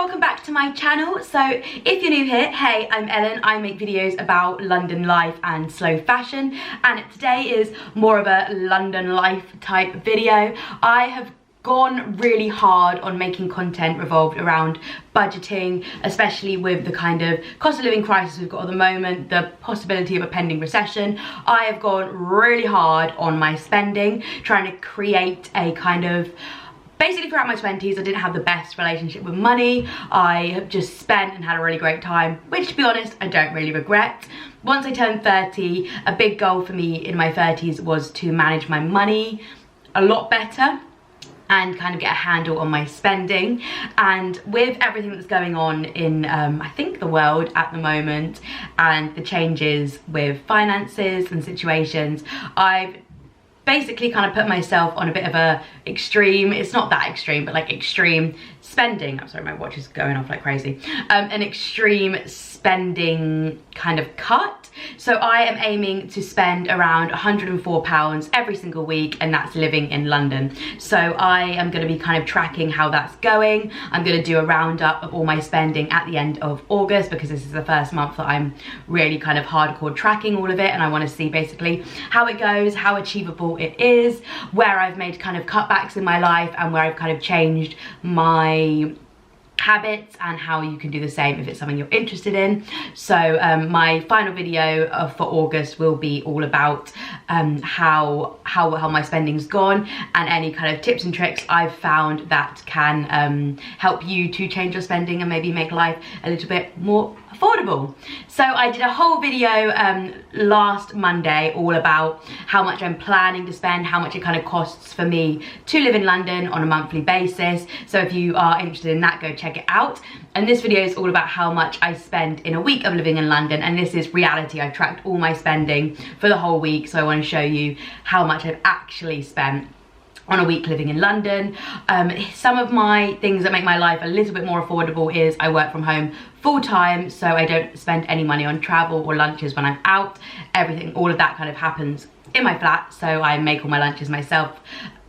welcome back to my channel. So if you're new here, hey, I'm Ellen. I make videos about London life and slow fashion, and today is more of a London life type video. I have gone really hard on making content revolved around budgeting, especially with the kind of cost of living crisis we've got at the moment, the possibility of a pending recession. I have gone really hard on my spending, trying to create a kind of, basically throughout my 20s, I didn't have the best relationship with money. I have just spent and had a really great time, which to be honest, I don't really regret. Once I turned 30, a big goal for me in my 30s was to manage my money a lot better and kind of get a handle on my spending. And with everything that's going on in, I think, the world at the moment, and the changes with finances and situations, I've basically kind of put myself on a bit of a extreme, it's not that extreme, but like extreme spending, I'm sorry, my watch is going off like crazy, an extreme spending kind of cut. So I am aiming to spend around £104 every single week, and that's living in London. So I am going to be kind of tracking how that's going. I'm going to do a roundup of all my spending at the end of August, because this is the first month that I'm really kind of hardcore tracking all of it, and I want to see basically how it goes, how achievable it is, where I've made kind of cutbacks in my life, and where I've kind of changed my habits, and how you can do the same if it's something you're interested in. So my final video for August will be all about how my spending's gone, and any kind of tips and tricks I've found that can help you to change your spending and maybe make life a little bit more affordable. So I did a whole video last Monday all about how much I'm planning to spend, how much it kind of costs for me to live in London on a monthly basis. So if you are interested in that, go check it out. And this video is all about how much I spend in a week of living in London, and this is reality. I tracked all my spending for the whole week, so I want to show you how much I've actually spent on a week living in London. Some of my things that make my life a little bit more affordable is I work from home full time, so I don't spend any money on travel or lunches when I'm out. Everything, all of that kind of happens in my flat, so I make all my lunches myself,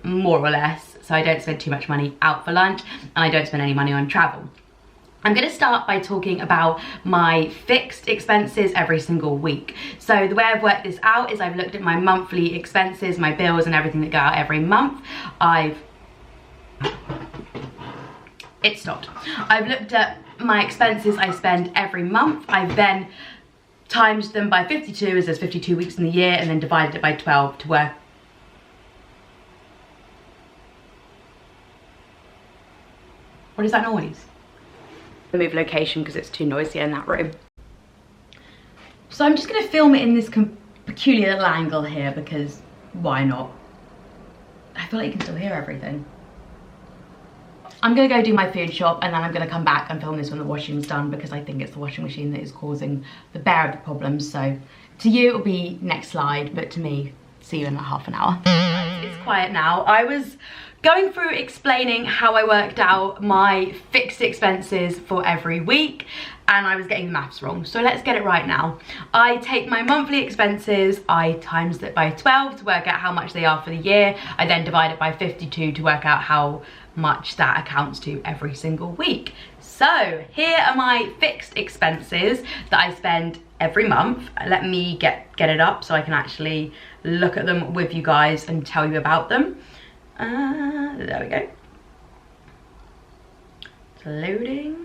more or less, so I don't spend too much money out for lunch, and I don't spend any money on travel. I'm going to start by talking about my fixed expenses every single week. So the way I've worked this out is I've looked at my monthly expenses, my bills and everything that go out every month. It stopped. I've looked at my expenses I spend every month. I've then timed them by 52, as there's 52 weeks in the year, and then divided it by 12 to work. What is that noise? Move location because it's too noisy in that room. So I'm just going to film it in this peculiar little angle here, because why not? I feel like you can still hear everything. I'm going to go do my food shop, and then I'm going to come back and film this when the washing's done, because I think it's the washing machine that is causing the bear of the problems. So to you it'll be next slide, but to me, see you in like half an hour. It's quiet now. I was going through explaining how I worked out my fixed expenses for every week, and I was getting the maths wrong. So let's get it right now. I take my monthly expenses, I times it by 12 to work out how much they are for the year. I then divide it by 52 to work out how much that accounts to every single week. So here are my fixed expenses that I spend every month. Let me get it up so I can actually look at them with you guys and tell you about them. There we go. It's loading.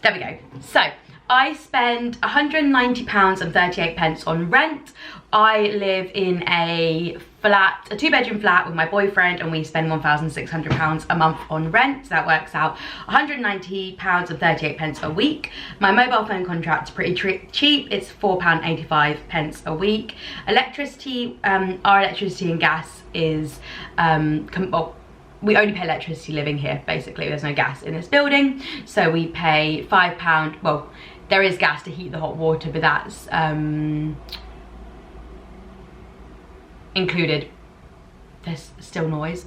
There we go. So I spend £190.38 on rent. I live in a flat, a 2-bedroom flat with my boyfriend, and we spend £1,600 a month on rent. So that works out £190.38 a week. My mobile phone contract's pretty cheap. It's £4.85 a week. Electricity, our electricity and gas is, well, we only pay electricity living here, basically. There's no gas in this building, so we pay £5, well, there is gas to heat the hot water, but that's included. There's still noise.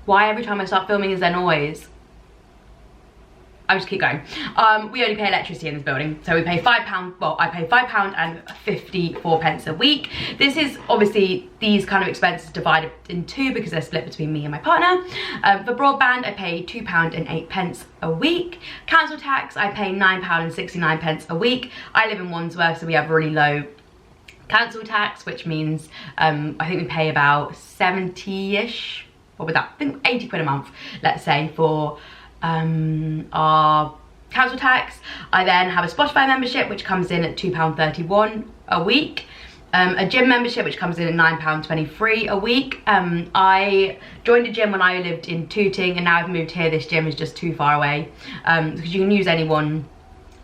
Why every time I start filming is there noise? I'll just keep going. We only pay electricity in this building. So we pay £5, well, I pay £5 and 54 pence a week. This is obviously these kind of expenses divided in two because they're split between me and my partner. For broadband, I pay £2 and 8 pence a week. Council tax, I pay £9 and 69 pence a week. I live in Wandsworth, so we have really low council tax, which means I think we pay about 70-ish, what would that, I think 80 quid a month, let's say, for our council tax. I then have a Spotify membership which comes in at £2.31 a week, a gym membership which comes in at £9.23 a week. I joined a gym when I lived in Tooting, and now I've moved here. This gym is just too far away because you can use any one,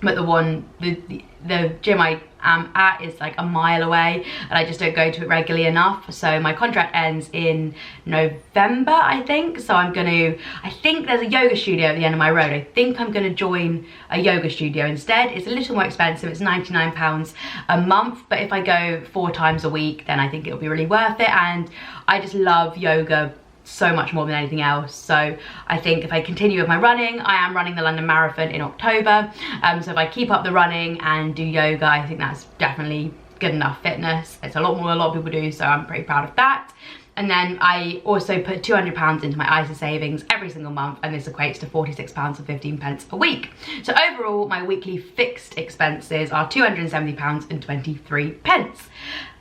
but the gym I am at is like a mile away, and I just don't go to it regularly enough. So my contract ends in November, I think. So I think there's a yoga studio at the end of my road. I think I'm gonna join a yoga studio instead. It's a little more expensive, it's £99 a month, but if I go 4 times a week, then I think it'll be really worth it. And I just love yoga so much more than anything else. So I think if I continue with my running, I am running the London Marathon in October, so if I keep up the running and do yoga, I think that's definitely good enough fitness. It's a lot more than a lot of people do, so I'm pretty proud of that. And then I also put £200 into my ISA savings every single month, and this equates to £46 and 15 pence a week. So overall, my weekly fixed expenses are £270 and 23 pence.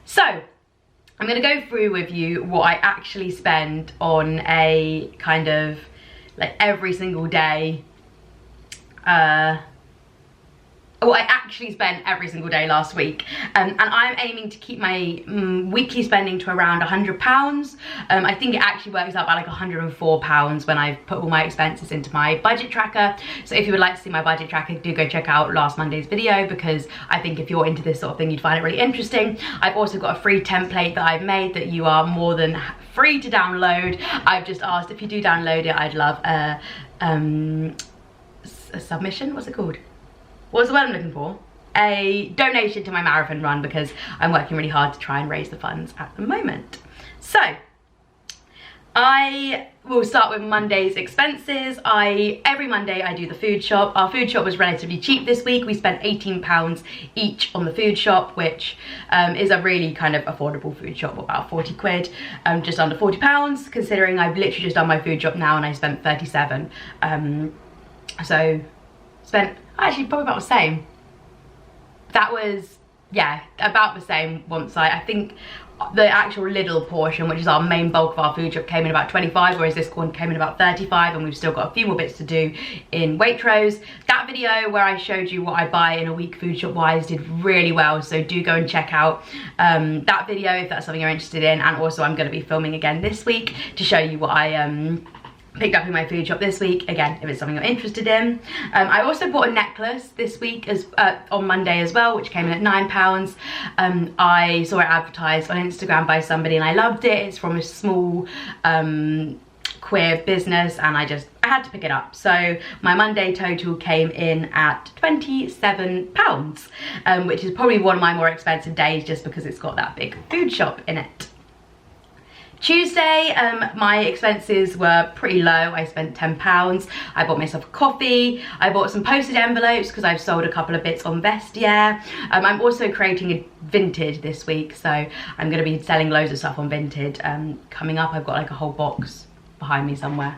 So I'm gonna go through with you what I actually spend on a kind of like every single day, what I actually spent every single day last week, and I'm aiming to keep my weekly spending to around £100. I think it actually works out by like £104 when I've put all my expenses into my budget tracker. So if you would like to see my budget tracker, do go check out last Monday's video, because I think if you're into this sort of thing, you'd find it really interesting. I've also got a free template that I've made that you are more than free to download. I've just asked if you do download it, I'd love a submission, what's it called? What's the word I'm looking for? A donation to my marathon run, because I'm working really hard to try and raise the funds at the moment. So I will start with Monday's expenses. Every Monday I do the food shop. Our food shop was relatively cheap this week. We spent £18 each on the food shop, which is a really kind of affordable food shop, about 40 quid, just under £40, considering I've literally just done my food shop now and I spent 37. So spent actually probably about the same. That was, yeah, about the same once I think the actual Lidl portion, which is our main bulk of our food shop, came in about 25, whereas this one came in about 35, and we've still got a few more bits to do in Waitrose. That video where I showed you what I buy in a week food shop wise did really well, so do go and check out that video if that's something you're interested in. And also I'm going to be filming again this week to show you what I picked up in my food shop this week, again if it's something you're interested in. I also bought a necklace this week on Monday as well, which came in at £9. I saw it advertised on Instagram by somebody and I loved it. It's from a small queer business, and I had to pick it up. So my Monday total came in at £27, which is probably one of my more expensive days just because it's got that big food shop in it. Tuesday, my expenses were pretty low. I spent £10. I bought myself a coffee. I bought some posted envelopes because I've sold a couple of bits on Vestiaire. I'm also creating a Vinted this week, so I'm going to be selling loads of stuff on Vinted coming up. I've got like a whole box behind me somewhere.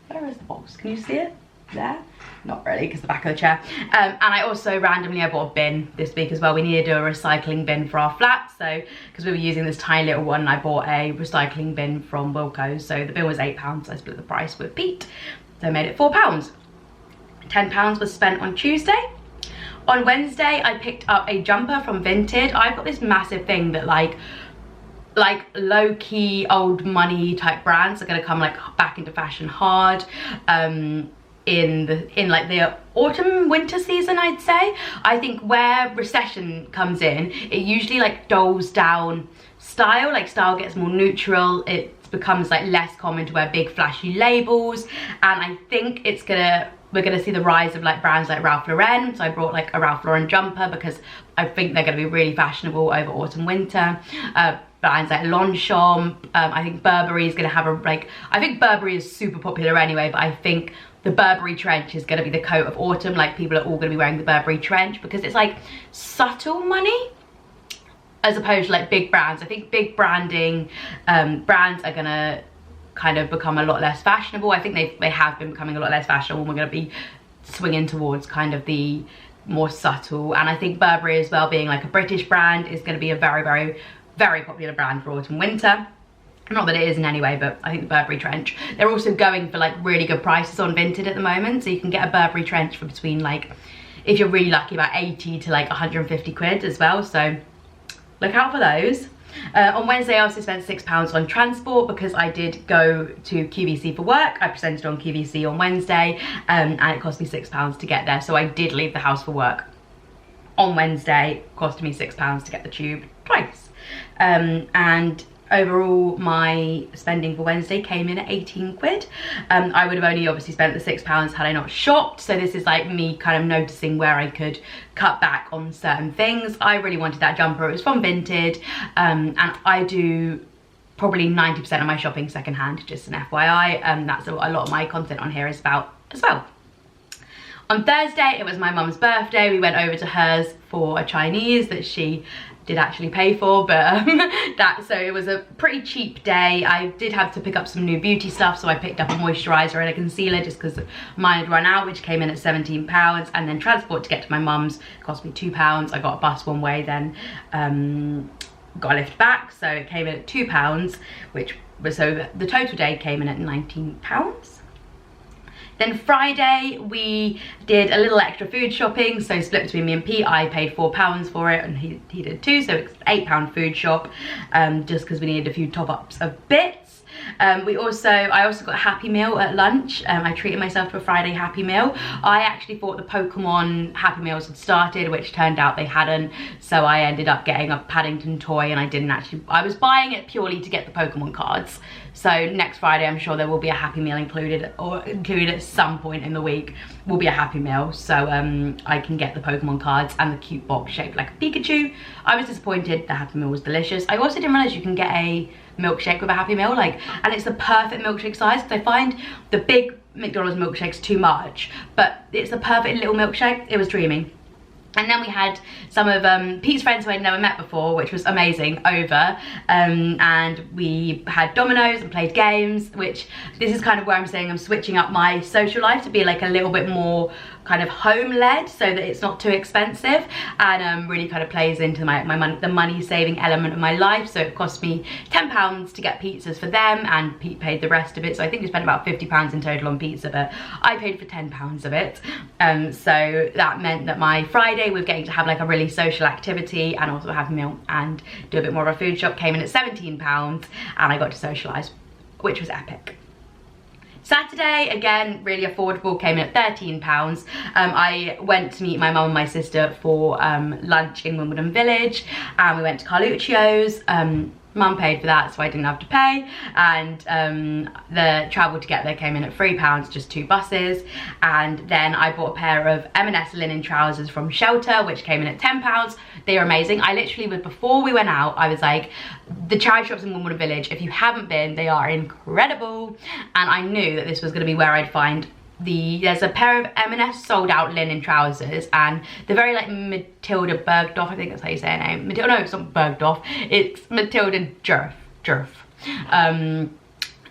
Where is the box? Can you see it? There? Not really, because the back of the chair. And I also randomly, I bought a bin this week as well. We needed a recycling bin for our flat, so because we were using this tiny little one, I bought a recycling bin from Wilko's. So the bin was £8, so I split the price with Pete, so I made it £4. £10 was spent on Tuesday. On Wednesday, I picked up a jumper from Vinted. I've got this massive thing that like low-key old money type brands are going to come like back into fashion hard in like the autumn winter season, I'd say. I think where recession comes in, it usually like dulls down style, like style gets more neutral. It becomes like less common to wear big flashy labels, and I think we're gonna see the rise of like brands like Ralph Lauren. So I brought like a Ralph Lauren jumper because I think they're gonna be really fashionable over autumn winter. Brands like Longchamp, I think Burberry is gonna have I think Burberry is super popular anyway, but I think the Burberry trench is going to be the coat of autumn. Like, people are all going to be wearing the Burberry trench because it's like subtle money as opposed to like big brands. I think big branding brands are going to kind of become a lot less fashionable. I think they have been becoming a lot less fashionable. We're going to be swinging towards kind of the more subtle, and I think Burberry as well, being like a British brand, is going to be a very, very, very popular brand for autumn winter. Not that it is in any way, but I think the Burberry trench, they're also going for like really good prices on Vinted at the moment, so you can get a Burberry trench for between, like, if you're really lucky, about 80 to like 150 quid as well, so look out for those. On Wednesday I also spent £6 on transport because I did go to QVC for work. I presented on QVC on Wednesday, and it cost me £6 to get there, so I did leave the house for work on Wednesday. It cost me £6 to get the tube twice, and overall my spending for Wednesday came in at 18 quid. I would have only obviously spent the £6 had I not shopped, so this is like me kind of noticing where I could cut back on certain things. I really wanted that jumper. It was from Vinted, and I do probably 90% of my shopping secondhand, just an FYI. That's a lot of my content on here is about as well. On Thursday, it was my mum's birthday. We went over to hers for a Chinese that she did actually pay for, but so it was a pretty cheap day. I did have to pick up some new beauty stuff, so I picked up a moisturiser and a concealer just because mine had run out, which came in at £17, and then transport to get to my mum's cost me £2. I got a bus one way, then got a lift back, so it came in at £2, which was, so the total day came in at £19. Then Friday we did a little extra food shopping, so split between me and Pete. I paid £4 for it and he did too, so it's £8 food shop, just because we needed a few top-ups of bits. I also got a Happy Meal at lunch. I treated myself to a Friday Happy Meal. I actually thought the Pokemon Happy Meals had started, which turned out they hadn't, so I ended up getting a Paddington toy, and I was buying it purely to get the Pokemon cards. So next Friday I'm sure there will be a Happy Meal included at some point in the week will be a Happy Meal, so I can get the Pokemon cards and the cute box shaped like a Pikachu. I was disappointed. The Happy Meal was delicious. I also didn't realise you can get a milkshake with a Happy Meal, and it's the perfect milkshake size, because I find the big McDonald's milkshakes too much, but it's the perfect little milkshake. It was dreamy. And then we had some of Pete's friends who I'd never met before, which was amazing, over, and we had dominoes and played games, which this is kind of where I'm saying I'm switching up my social life to be like a little bit more kind of home-led, so that it's not too expensive, and really kind of plays into the money-saving element of my life. So it cost me £10 to get pizzas for them, and Pete paid the rest of it, so I think we spent about £50 in total on pizza, but I paid for £10 of it. So that meant that my Friday with getting to have like a really social activity and also have a meal and do a bit more of a food shop came in at £17, and I got to socialise, which was epic. Saturday, again, really affordable, came in at £13. I went to meet my mum and my sister for lunch in Wimbledon Village, and we went to Carluccio's. Mum paid for that, so I didn't have to pay, and the travel to get there came in at £3, just 2 buses. And then I bought a pair of M&S linen trousers from Shelter, which came in at £10. They are amazing. I literally, before we went out, I was like, the charity shops in Wimbledon Village, if you haven't been, they are incredible, and I knew that this was going to be where I'd find there's a pair of M&S sold out linen trousers, and they're very like Matilda Bergdorf, I think that's how you say her name. No, it's not Bergdorf, it's Matilda Jerf.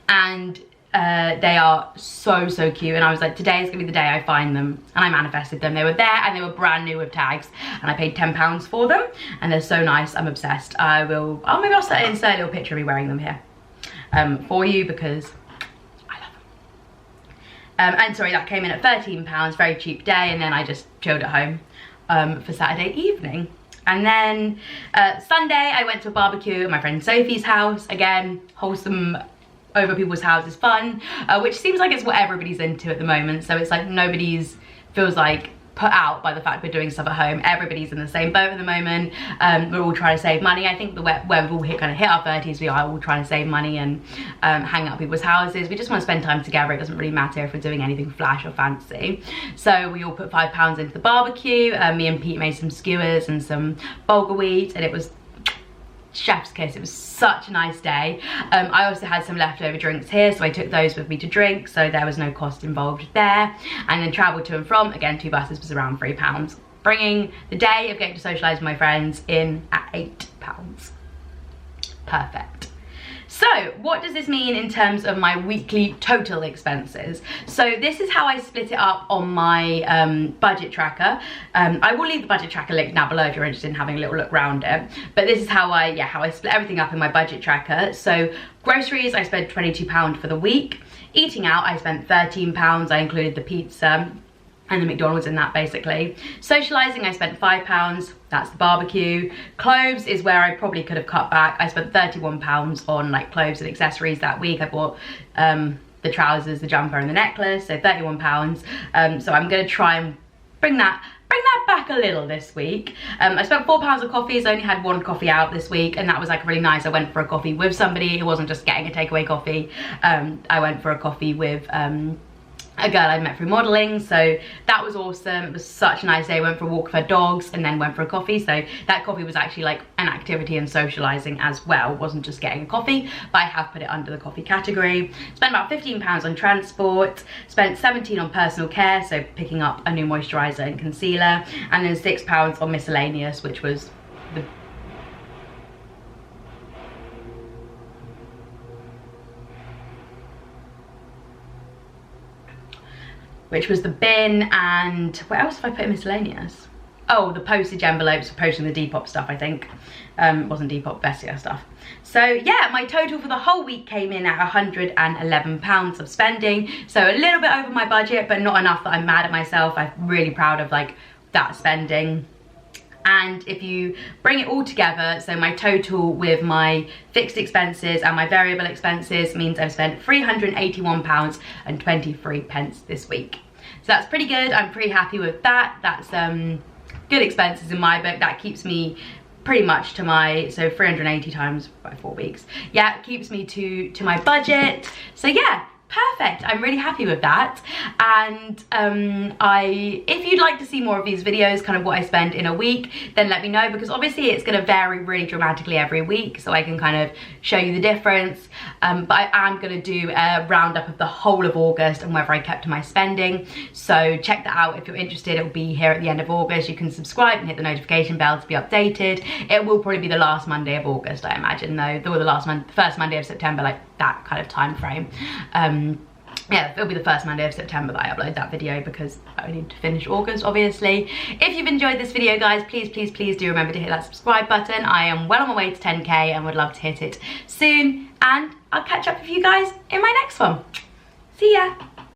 And they are so cute, and I was like, today is gonna be the day I find them, and I manifested them. They were there and they were brand new with tags, and I paid £10 for them, and they're so nice. I'm obsessed. Maybe I'll insert a little picture of me wearing them here for you, because and sorry, that came in at £13, very cheap day, and then I just chilled at home for Saturday evening. And then Sunday I went to a barbecue at my friend Sophie's house. Again, wholesome, over people's houses fun, which seems like it's what everybody's into at the moment. So it's like nobody's feels like put out by the fact we're doing stuff at home. Everybody's in the same boat at the moment. We're all trying to save money. I think where we've all kind of hit our 30s, we are all trying to save money and hang out at people's houses. We just want to spend time together. It doesn't really matter if we're doing anything flash or fancy. So we all put £5 into the barbecue. Me and Pete made some skewers and some bulgur wheat, and it was chef's kiss. It was such a nice day. I also had some leftover drinks here, so I took those with me to drink, so there was no cost involved there. And then travel to and from, again 2 buses was around £3, bringing the day of getting to socialise with my friends in at £8. Perfect. So what does this mean in terms of my weekly total expenses? So this is how I split it up on my budget tracker. I will leave the budget tracker link down below if you're interested in having a little look around it. But this is how I split everything up in my budget tracker. So groceries, I spent £22 for the week. Eating out, I spent £13. I included the pizza and the McDonald's in that, basically. Socialising, I spent £5, that's the barbecue. Clothes is where I probably could have cut back. I spent £31 on like clothes and accessories that week. I bought the trousers, the jumper and the necklace, so £31. So I'm gonna try and bring that back a little this week. I spent £4 on coffees. I only had 1 coffee out this week, and that was like really nice. I went for a coffee with somebody. It wasn't just getting a takeaway coffee. I went for a coffee with a girl I met through modelling, so that was awesome. It was such a nice day. Went for a walk with her dogs and then went for a coffee, so that coffee was actually like an activity and socialising as well. It wasn't just getting a coffee, but I have put it under the coffee category. Spent about £15 on transport, spent £17 on personal care, so picking up a new moisturiser and concealer, and then £6 on miscellaneous, which was the bin, and what else have I put in miscellaneous? Oh, the postage envelopes for posting the Depop stuff, I think. It wasn't Depop, Bestia stuff. So yeah, my total for the whole week came in at £111 of spending. So a little bit over my budget, but not enough that I'm mad at myself. I'm really proud of like that spending. And if you bring it all together, so my total with my fixed expenses and my variable expenses means I've spent £381 and 23 pence this week. So that's pretty good. I'm pretty happy with that. That's good expenses in my book. That keeps me pretty much to my, so 380 times by 4 weeks. Yeah, it keeps me to my budget. So yeah, perfect. I'm really happy with that. And if you'd like to see more of these videos, kind of what I spend in a week, then let me know, because obviously it's going to vary really dramatically every week, so I can kind of show you the difference. But I am going to do a roundup of the whole of August and whether I kept to my spending, so check that out if you're interested. It will be here at the end of August. You can subscribe and hit the notification bell to be updated. It will probably be the last Monday of August, I imagine, though, or the first Monday of September, like that kind of time frame. Yeah, it'll be the first Monday of September that I upload that video, because I need to finish August, obviously. If you've enjoyed this video, guys, please do remember to hit that subscribe button. I am well on my way to 10k and would love to hit it soon, and I'll catch up with you guys in my next one. See ya.